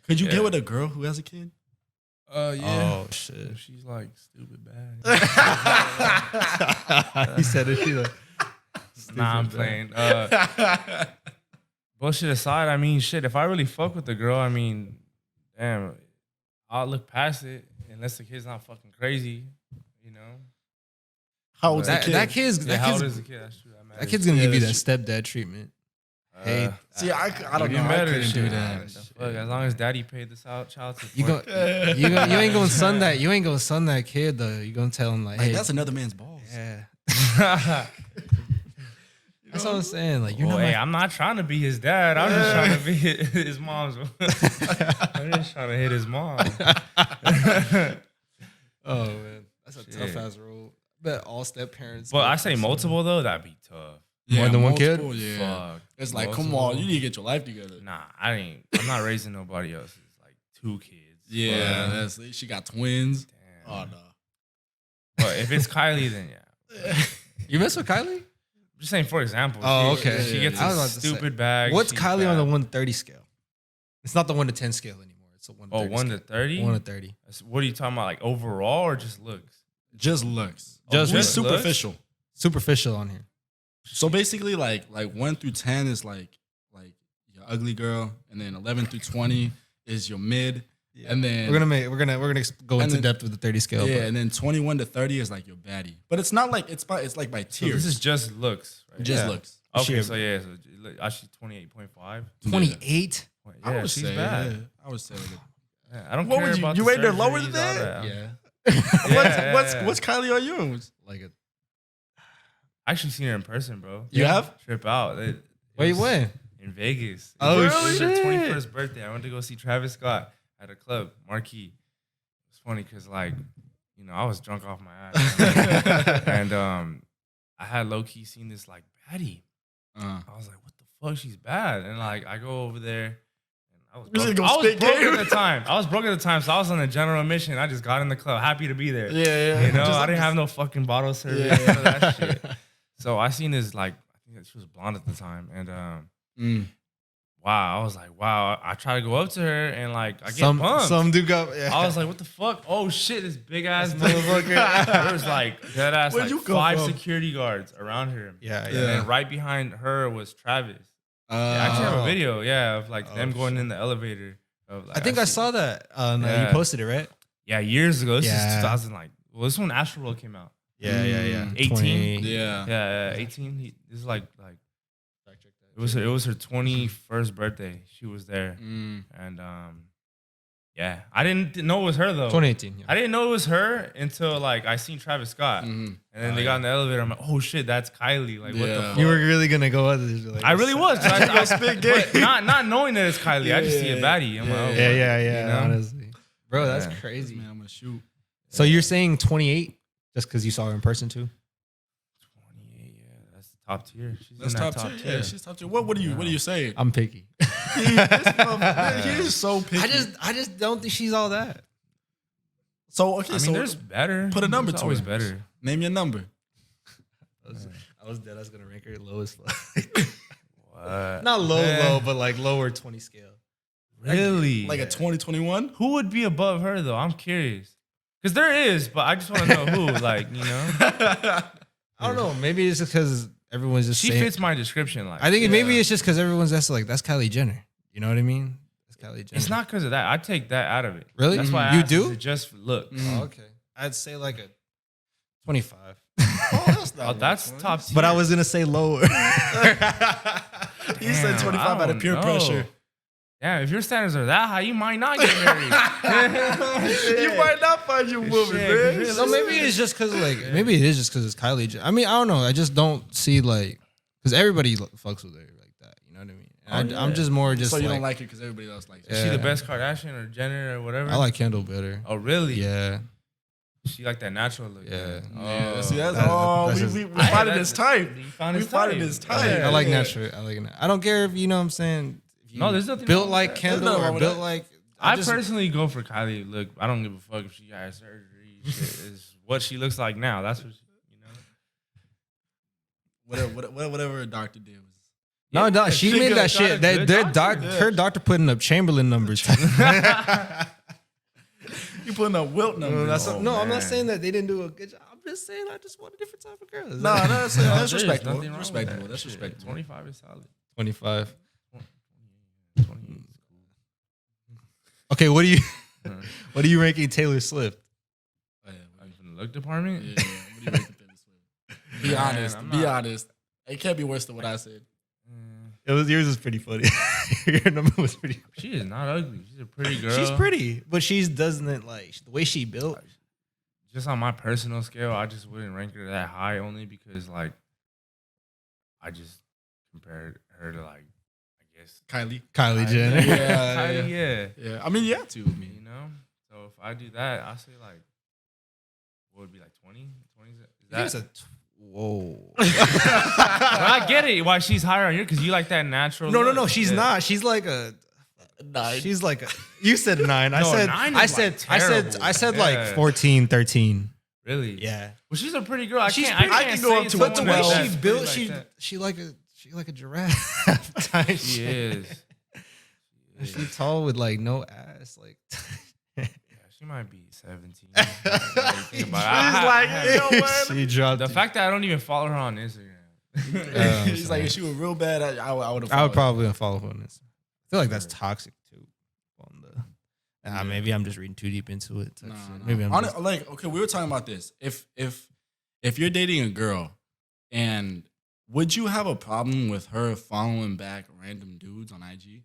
Could you Yeah. get with a girl who has a kid? Oh shit. If she's like stupid bad. He said it. She like, Nah, I'm playing. Bullshit aside, I mean, shit. If I really fuck with the girl, I mean, damn, I'll look past it unless the kid's not fucking crazy, you know. How old's the that, kid? that kid's Yeah, that how kid's, old is the kid? That's true. That that kid's gonna give you that that's stepdad treatment. Hey, See, I don't know. Even I better couldn't do shit. that. Fuck, as long as daddy paid the child support. you ain't gonna son that. You ain't gonna son that kid though. You gonna tell him like, Like, hey, that's another man's balls. yeah. That's what I'm saying. Like, you're Well, not. hey, I'm not trying to be his dad. I'm just trying to be his mom's. I'm just trying to hit his mom. Oh man, that's a Shit. tough ass role. Bet all step parents. But I say multiple though, that'd be tough. More than one kid? multiple, Yeah. Fuck. It's like, come Multiple. on, you need to get your life together. Nah, I'm not raising nobody else's like 2 kids. Yeah, But, that's she got twins. damn. Oh no. But if it's Kylie, then yeah. You mess with Kylie? I'm just saying, for example. Oh, she, okay. She gets I was a about to say, stupid bag. What's she's Kylie on the bad. 1 to 30 scale? It's not the 1 to 10 scale anymore. It's a 1 to 30. 1 to 30? 1 to 30. What are you talking about? Like overall or just looks? Just looks. Just We're looks. superficial. Superficial on here. So basically, like 1 through 10 is like your ugly girl, and then 11 through 20 is your mid, and then We're gonna go and into then- depth with the 30 scale. yeah, but and then 21 to 30 is like your baddie. But it's not like it's like by So tiers. this is just looks, right? just yeah. looks. Okay, She- so yeah, so actually 28.5. 28. I would she's say, bad. yeah, I would say. Like Yeah, I don't What care would you- about you the rate her lower surgeries, than all that? Yeah. what's Kylie on yours? Like a. I actually seen her in person, bro. You have? Trip out. Where you went? In Vegas. Oh, It was her shit. 21st birthday. I went to go see Travis Scott at a club, Marquee. It's funny because, like, you know, I was drunk off my ass. And I had low-key seen this, like, baddie. I was like, what the fuck? She's bad. And, like, I go over there. And I was You broke, gonna I was spit broke game? at the time. I was broke at the time, so I was on a general admission. I just got in the club, happy to be there. Yeah. You know, I didn't have no fucking bottle service, Yeah. none of that shit. So I seen this, like, I think she was blonde at the time. And wow, I was like, wow. I try to go up to her and like I get pumped. Some do go. Yeah. I was like, what the fuck? Oh shit, this big ass motherfucker. There was like that ass Where'd like you come 5 from? security guards around her. yeah, And yeah. then right behind her was Travis. I actually have a video, of like them going in the elevator. Of like, I think I see- saw that. You Yeah. posted it, right? Yeah, years ago. This Yeah. is 2000. Like, well, this is when Astro World came out. Yeah. 18? 20. Yeah. Yeah, 18. This is like it was her 21st birthday. She was there, and yeah, I didn't know it was her though. 2018. Yeah. I didn't know it was her until like I seen Travis Scott, and then they got in the elevator. I'm like, oh shit, that's Kylie. Like, what the Yeah. fuck? You were really gonna go out there. Like, I really was. I spit but game. not knowing that it's Kylie. I just see a Yeah. baddie. I'm like, oh, Yeah. you know? Honestly, bro, that's Yeah. crazy. Man, I'm gonna shoot. So you're saying 28 just because you saw her in person too? 28. Yeah, that's top tier. She's That's in that top tier. Yeah, she's top tier. What do you say? I'm picky. He is so picky. I just don't think she's all that. So okay, I mean, so there's better. put a number There's to always it. better. Name your number. I was dead. I was gonna rank her low as fuck. What? Not low, Eh. but like lower 20 scale. Really? Like a 2021? Who would be above her though? I'm curious. Because there is, but I just want to know who. Like, you know, I don't know. Maybe it's just because everyone's just she saying. fits my description. Like, I think maybe it's just because everyone's that's Kylie Jenner. You know what I mean? That's Kylie Jenner. it's not because of that. I take that out of it. Really? That's why I You asked, do? is it just look. Oh, okay. I'd say like a 25. Oh, that's not Oh, that's much, top tier. But I was gonna say lower. He said Damn, 25 I out of don't peer know. pressure. Yeah, if your standards are that high, you might not get married. You might not find your woman, Shit, man. really? So maybe it's just because maybe it is just because it's Kylie Jenner. I mean, I don't know. I just don't see like because everybody fucks with her like that. You know what I mean? And I'm just more just So you like, don't like it because everybody else likes it. Is she the Yeah. best Kardashian or Jenner or whatever? I like Kendall better. Oh, really? Yeah. She like that natural look. Yeah. Yeah, Oh. see, that's That- all. that's We just- find it as type. You found We his find it type. as type. I like Yeah. natural. I like it. I don't care if you know what I'm saying. If you No, there's nothing built wrong with like that. Kendall There's nothing or wrong with built that. like. I just- personally go for Kylie. Look, I don't give a fuck if she got surgery. Shit, is what she looks like now. That's what she, you know. Whatever a doctor did was. No, no, she made got that shit. a That good their doctor. her doctor putting up Chamberlain numbers. You putting up Wilt numbers. Oh, no, I'm not man. saying that they didn't do a good job. I'm just saying I just want a different type of girl. No, that's There's respectable. nothing wrong with Respectable. that. That's Shit, respectable. 25 is solid. 25. 28 is Okay, what cool. are you ranking Taylor Swift? Oh, yeah, From the look department? yeah. What do you rate the Taylor Swift? Be Man, honest. I'm Be not- honest. It can't be worse than what I said. Yours was pretty funny. Your number was pretty. She is not ugly. She's a pretty girl. She's pretty, but she doesn't like the way she built. Just on my personal scale, I just wouldn't rank her that high only because like compared her to like, I guess Kylie Jenner. Yeah. I mean, you have to. I mean, You know, so if I do that, I say like, what would it be like 20? 20 is that? Whoa. But I get it. Why she's higher on you because you like that natural. No, look. she's Yeah. not. She's like a 9. She's like a, you said 9. I No, said 9 is, I like, said terrible. I said Yeah. like 14, 13. Really? Yeah. Well, she's a pretty girl. I She's can't. pretty- I I can't can go say up to But the way 12. she that's built, pretty like that. she like a giraffe type She shit. is. And she tall with like no ass. Like Yeah, she might be 17. Now that you think about it. She's like, you know what? she dropped The it. fact that I don't even follow her on Instagram. He's like, if she was real bad, I would have. I would probably unfollow her on this. I feel like that's toxic too. On the maybe I'm just reading too deep into it. Type shit. Maybe I'm just, like, okay, we were talking about this. If you're dating a girl, and would you have a problem with her following back random dudes on IG?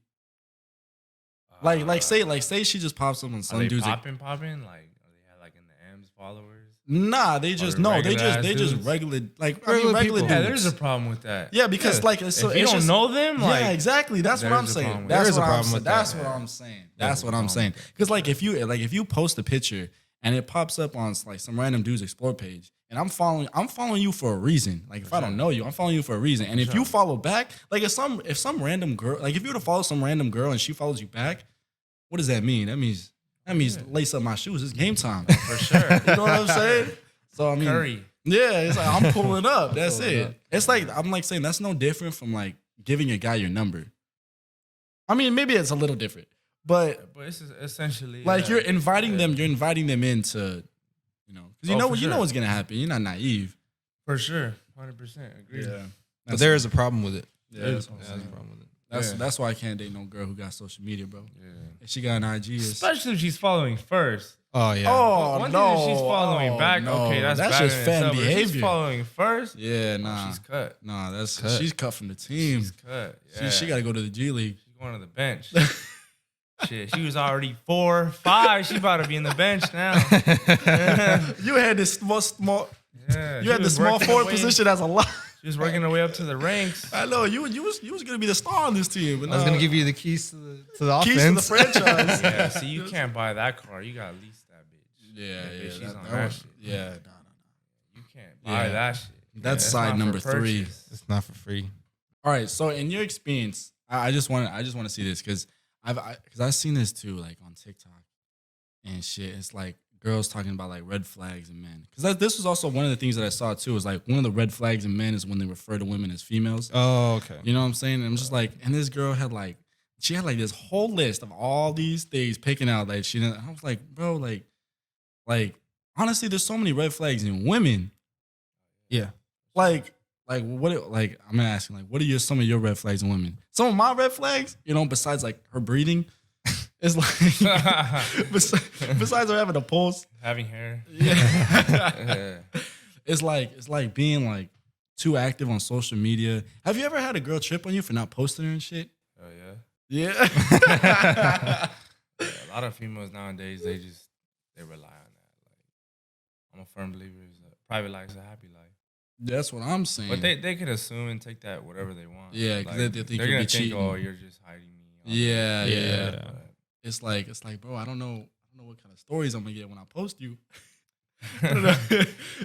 Like say she just pops up on Are some they dudes. popping? Like, are they have like in the M's followers? Nah, they just Or no, they regular-ass just dudes? regular like Regular regular people. dudes. Yeah, there's a problem with that. Yeah, because like so if you it's don't just, know them, like yeah, exactly. That's what I'm there's a saying. problem with That's There is a what I'm problem saying. with That's that. what I'm saying. There's That's a what I'm problem saying. with that. Because like if you post a picture and it pops up on like some random dude's explore page, and I'm following you for a reason. Like if I don't know you, I'm following you for a reason. And if you follow back, like if some random girl, like if you were to follow some random girl and she follows you back, what does that mean? That means lace up my shoes. It's game time. for sure. You know what I'm saying? So I mean, Curry. yeah, it's like I'm pulling up. That's it. It's like I'm like saying that's no different from like giving a guy your number. I mean, maybe it's a little different, but But it's essentially like you're inviting them into, because Oh, for you know sure. what's gonna happen. You're not naive. for sure, 100% agree. but there is a problem with it. Yeah, There that's is what I'm a saying. problem with it. That's why I can't date no girl who got social media, bro. Yeah. If she got an IG, it's, Especially if she's following first. Oh yeah. oh One no, thing if she's following back, no. okay, that's bad just in fan itself. But if behavior. she's following first, Yeah, nah, she's cut. nah, that's Cut. she's cut from the team. She's cut. Yeah. She got to go to the G League. She's going to the bench. Shit, she was already 4, 5. She about to be in the bench now. You had this small. Yeah, You she had the was small working forward her way- position as a lot. She was working her way up to the ranks. I know you was gonna be the star on this team. But I was gonna give you the keys to the keys to the offense. franchise. Yeah, see, you can't buy that car. You got to lease that bitch. Yeah, That bitch, yeah, she's that- on that that was- shit. yeah. No. You can't buy Yeah. that shit. That's It's side not number for 3. purchase. It's not for free. All right. So in your experience, I just want to see this because I've seen this too, like on TikTok and shit. It's like girls talking about like red flags in men. Because this was also one of the things that I saw too. Is like one of the red flags in men is when they refer to women as females. Oh, okay. You know what I'm saying? And I'm just like, and this girl had like this whole list of all these things picking out like she. I was like, bro, like honestly, there's so many red flags in women. Yeah. Like what? Like I'm asking, like, what are some of your red flags in women? Some of my red flags, besides like her breathing, is like besides her having a pulse, Having hair. yeah, Yeah. it's like being like too active on social media. Have you ever had a girl trip on you for not posting her and shit? Oh, yeah. Yeah. Yeah, a lot of females nowadays, they rely on that. Like, I'm a firm believer private life is a happy life. That's what I'm saying. But they can assume and take that whatever they want. Yeah, 'cause they think they're you'll gonna be think, cheating. oh, you're just hiding me. Yeah. But It's like, bro, I don't know what kind of stories I'm gonna get when I post you.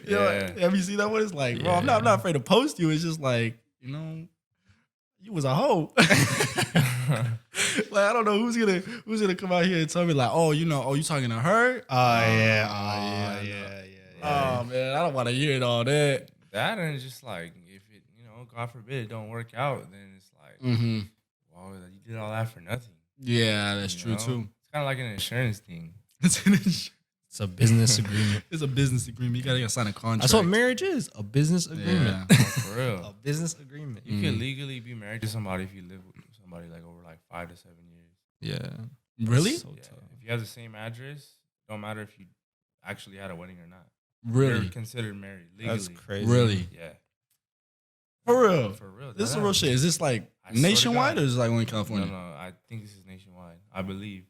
Yeah. Have you seen that one? It's like, bro, I'm not afraid to post you. It's just like, you was a hoe. Like, I don't know who's gonna come out here and tell me like, oh, you talking to her? Oh yeah. Oh man, I don't want to hear all that. that and just like if it, God forbid it don't work out, then it's like, Mm-hmm. wow, you did all that for nothing. Yeah, that's you true know? too. It's kind of like an insurance thing. It's a business agreement. It's a business agreement. You gotta sign a contract. That's what marriage is. A business agreement. Yeah. Oh, for real. A business agreement. You can legally be married to somebody if you live with somebody like over like 5 to 7 years. Yeah. Really? So Yeah. tough. If you have the same address, don't matter if you actually had a wedding or not. Really? You're considered married legally. That's crazy. Really? Yeah. For real? For real. This is dead some real ass. shit. Is this like I swear to nationwide God. or is it like only in No, California? no. I think this is nationwide. I believe.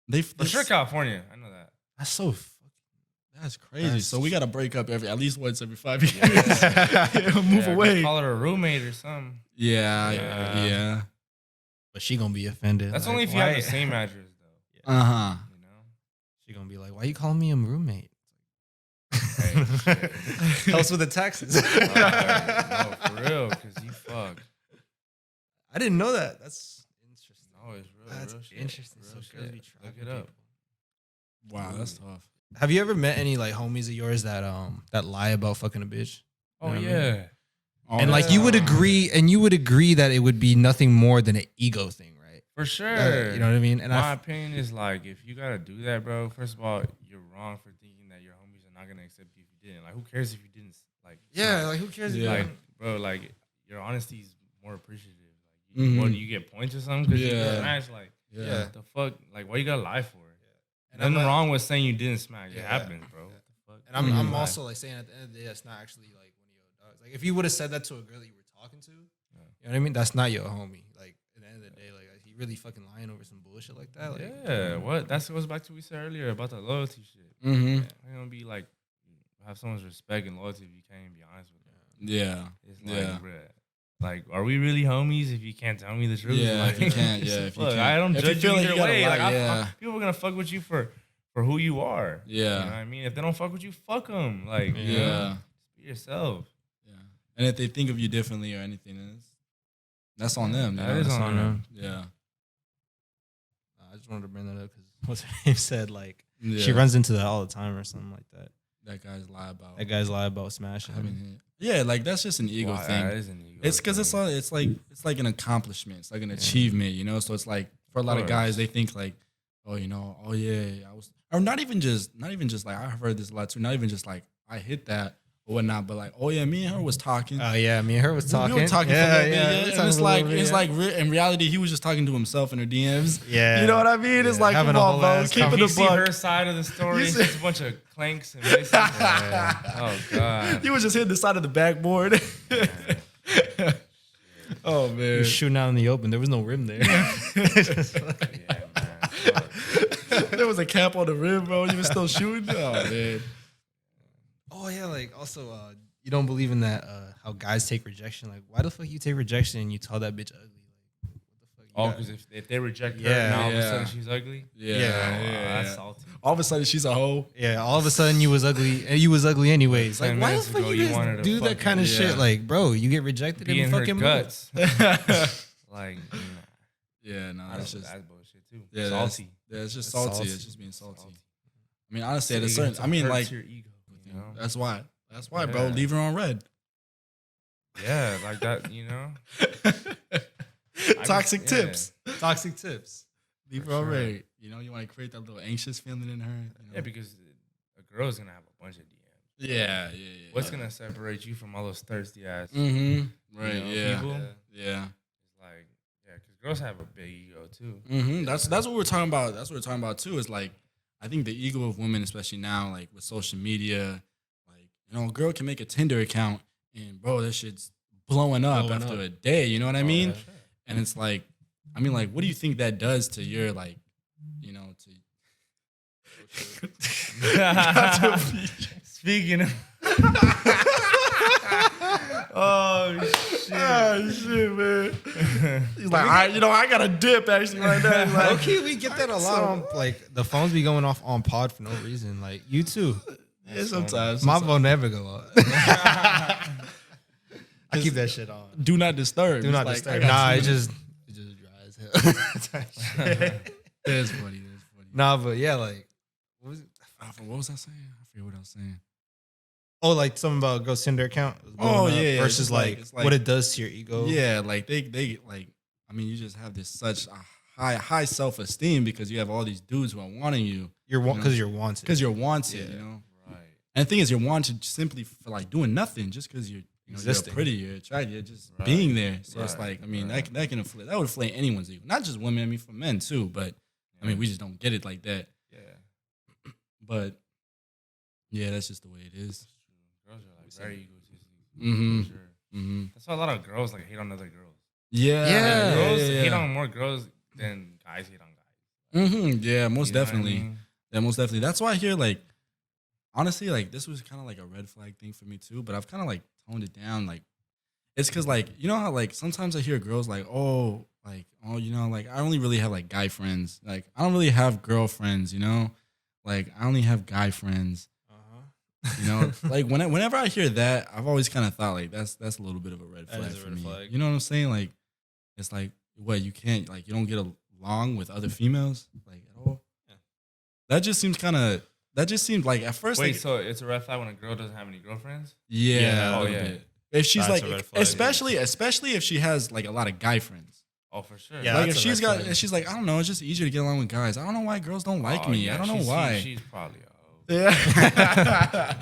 They For sure, California. I know that. That's so That's crazy. So we gotta break up at least once every 5 years. Move away. Call her a roommate or something. Yeah. But she gonna be offended. That's like, only if you have the same address though. Uh huh. You know. She gonna be like, "Why you calling me a roommate?" Hey, Helps with the taxes. no, for real, because you fuck. I didn't know that. That's interesting. No, it's real. That's real shit. interesting. Real So shit. girls be Look trapping it up. people. Wow, that's tough. Have you ever met any like homies of yours that lie about fucking a bitch? Oh You know what I yeah. mean? Oh, And like you would agree that it would be nothing more than an ego thing, right? For sure. You know what I mean? And my opinion is like, if you gotta do that, bro. First of all, you're wrong for thinking that your homies are not gonna accept you if you didn't. Like, who cares if you didn't? Like, yeah, like who cares? Yeah. If like, bro, like your honesty is more appreciative. Like, what do you get points or something? Because you Yeah. smash. Like, Yeah. the fuck? Like, why you gotta lie for it? And Nothing I'm not- wrong with saying you didn't smash. It Yeah. happens, bro. What the fuck? And I'm also like saying at the end of the day, that's not actually like one of your dogs. Like if you would have said that to a girl that you were talking to, you know what I mean? That's not your homie. Like at the end of the day, like he really fucking lying over some bullshit like that. Like, Yeah, what? That goes back to what we said earlier about the loyalty shit. Mm-hmm. It's gonna be like have someone's respect and loyalty if you can't even be honest with them. Yeah. It's like, bruh, like, are we really homies if you can't tell me the truth? Yeah, like, if you can't, yeah, if you fuck, can't. I don't If you judge feel you like either you gotta way. lie, Like, yeah. people are gonna fuck with you for who you are. Yeah. You know what I mean? If they don't fuck with you, fuck them. Like, you know, Yeah. just be yourself. Yeah. And if they think of you differently or anything, that's on them. That is on them. Yeah. I just wanted to bring that up because what's her name said like Yeah. she runs into that all the time or something like that. That guy's lie about. That guy's lie about smashing. I mean, yeah, like that's just an ego Wow, thing. that is an ego It's because thing. it's like an accomplishment. It's like an achievement, you know. So it's like for a lot of course. guys, they think like, oh, you know, oh yeah, I was, or not even just like I've heard this a lot too. Not even just like I hit that or whatnot, but like, oh yeah, me and her was talking. Oh yeah, me and her was talking. We were talking for a little bit, yeah. we And talking it's for a like little bit, yeah. in reality, he was just talking to himself in her DMs. Yeah. You know what I mean? It's Yeah. like, Having come a on, whole bro, ass keep it you a see buck. her side of the story, You it's see- just a bunch of clanks and misses. Oh god. He was just hitting the side of the backboard. Oh man, He was shooting out in the open. There was no rim there. Yeah, man. Fuck. there was a cap on the rim, bro. You were still shooting. Oh man. Oh yeah, like also you don't believe in that how guys take rejection. Like why the fuck you take rejection and you tell that bitch ugly? Like what the fuck? Oh, because if they reject her, Yeah, now all of a yeah. sudden she's ugly. Yeah, Yeah. That's salty. All of a sudden, she's a hoe. Yeah, all of a sudden you was ugly and you was ugly anyways. Like 10 why the minutes fuck ago, you you wanted guys to do that fucking- kind of Yeah. shit? Like bro, you get rejected Be in and her fucking move. guts. Like, Yeah, no, that's that's just bullshit too. yeah, Salty. It's just It's salty. salty. It's just being salty. I mean, honestly, at a It certain, gets I mean, hurt like, to your ego. You know? that's why, bro. Yeah. Leave her on red. Yeah, like that. You know. Toxic yeah. tips. Toxic tips. Leave her For on sure. red. You know, you want to create that little anxious feeling in her. You know? Yeah, because a girl's gonna have a bunch of DMs. yeah. What's gonna separate you from all those thirsty ass Mm-hmm. Right. you know, Yeah. people? Yeah. It's like, yeah, because girls have a big ego too. Mm-hmm. That's what we're talking about. That's what we're talking about too. Is like, I think the ego of women, especially now, like with social media, like a girl can make a Tinder account and bro, that shit's blowing up Blowing after up. a day. You know what I mean? yeah, sure. And it's like, I mean, like, what do you think that does to your like, Speaking of, oh shit, Oh shit, man! He's like, I got a dip actually right now. He's like, Okay, we get that a lot on like the phones be going off on pod for no reason. Like you too. yeah, sometimes. My phone never go off. I keep that shit on. Do not disturb. Do not It's disturb. like, I Nah, got it you. just dry as hell. That's funny. That's funny. Nah, but yeah, like what was it? What was I saying? I forget what I was saying. Oh, like something about a girl's Tinder account. Oh, blowing up yeah, versus it's like- it's like- what it does to your ego. Yeah, like they like. I mean, you just have this such a high self esteem because you have all these dudes who are wanting you you're because you're wanted. because you're wanted. Yeah. You know. right? And the thing is, you're wanted simply for like doing nothing, just because you're Existing. pretty, you're attractive, you're just Right. being there. So it's Right. like, I mean, Right. that can inflate, that would inflate anyone's ego, not just women. I mean, for men too. But I mean, we just don't get it like that. Yeah, But yeah, that's just the way it is. girls are like very egotistic. Mhm. For sure. Mm-hmm. That's why a lot of girls like hate on other girls. Yeah, Yeah. Girls hate on more girls than guys hate on guys. Mm-hmm. Yeah, most You know what I definitely. mean? Yeah, most definitely. That's why I hear like, honestly, like this was kind of like a red flag thing for me too. But I've kind of like toned it down. Like it's because like you know how like sometimes I hear girls like you know like I only really have like guy friends. Like I don't really have girlfriends. You know, like I only have guy friends. You know, like whenever I hear that, I've always kind of thought like that's a little bit of a red flag for me. You know what I'm saying? Like it's like what you can't like you don't get along with other females like at all. Yeah. That just seems like at first. Wait, like, so it's a red flag when a girl doesn't have any girlfriends? Yeah. Oh yeah. If she's That's like, a red flag, especially if she has like a lot of guy friends. Oh, for sure. Yeah, Like that's if a she's red got, flag. and she's like, I don't know, it's just easier to get along with guys. I don't know why girls don't like me. Yeah, I don't know why. She's probably a hoe. Yeah.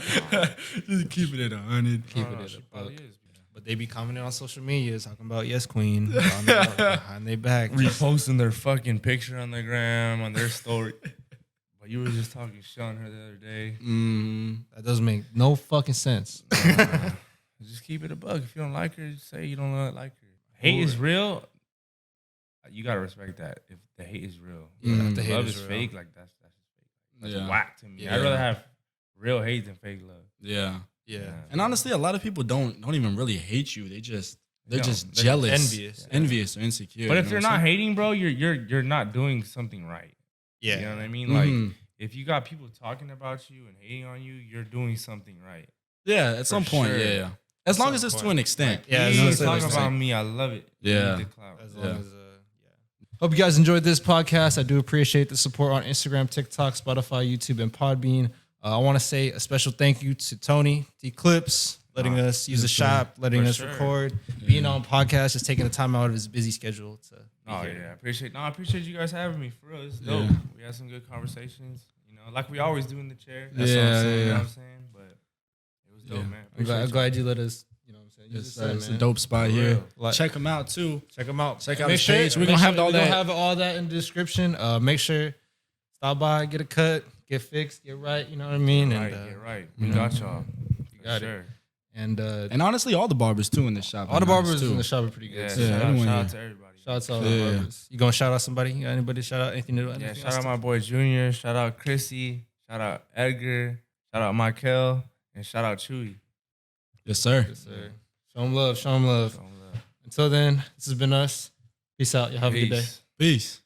Just keeping it 100. Keep it she at a probably buck. is. But they be commenting on social media talking about yes queen behind their back. Reposting their fucking picture on the gram, on their story. But you were just talking shit on her the other day. That doesn't make no fucking sense. Just keep it a bug. If you don't like her, just say you don't like her. Hate is real. You gotta respect that. If the hate is real, Yeah, if the hate love is is real. fake. Like that's fake. That's Yeah. whack to me. Yeah. I'd rather have real hate than fake love. Yeah. Yeah. And honestly, a lot of people don't even really hate you. They're No, just they're jealous, envious. envious or insecure. But you if know you're what I'm not saying? hating, bro, you're not doing something right. Yeah. You know what I mean? Mhm. Like if you got people talking about you and hating on you, you're doing something right. Yeah, at some point, sure. yeah. As long as some it's to point. an extent. Yeah, You as long ain't as talking it's about like- me. I love it. Yeah. You need the clout. As long Yeah. as, Hope you guys enjoyed this podcast. I do appreciate the support on Instagram, TikTok, Spotify, YouTube, and Podbean. I want to say a special thank you to Tony, teeclipss, letting us use the shop, letting For us sure. record, being on podcast, just taking the time out of his busy schedule to. Oh be here. yeah, I appreciate you guys having me. For real, it's dope. Yeah. We had some good conversations. You know, like we always do in the chair. Yeah, That's what I'm saying. yeah, You know yeah. what I'm saying? But it was dope, Yeah. man. I'm Appreciate glad you let us. You know what I'm saying? You It's, just said, it's a man. dope spot For here. real. Like- Check them out too. Check them out. Check out Make his page. We're gonna make have sure- all we're gonna that. have all that in the description. Make sure stop by, get a cut, get fixed, get right. You know what I mean? Right, And get right. We got y'all. got it. Sure. and honestly, all the barbers too in the shop. all the are nice, barbers too. in the shop are pretty good. Yeah, too. Yeah, shout everyone out here. to everybody. Shout out to all Yeah. the barbers. You gonna shout out somebody? You got anybody shout out? Anything to do? Yeah, Anything shout else out my boy Junior. Shout out Chrissy. Shout out Edgar. Shout out Michael. And shout out Chewy. Yes, sir. Yes, sir. Show them love. Show them love. Show 'em love. Until then, this has been us. Peace out. Y'all have a good day. Peace. Peace.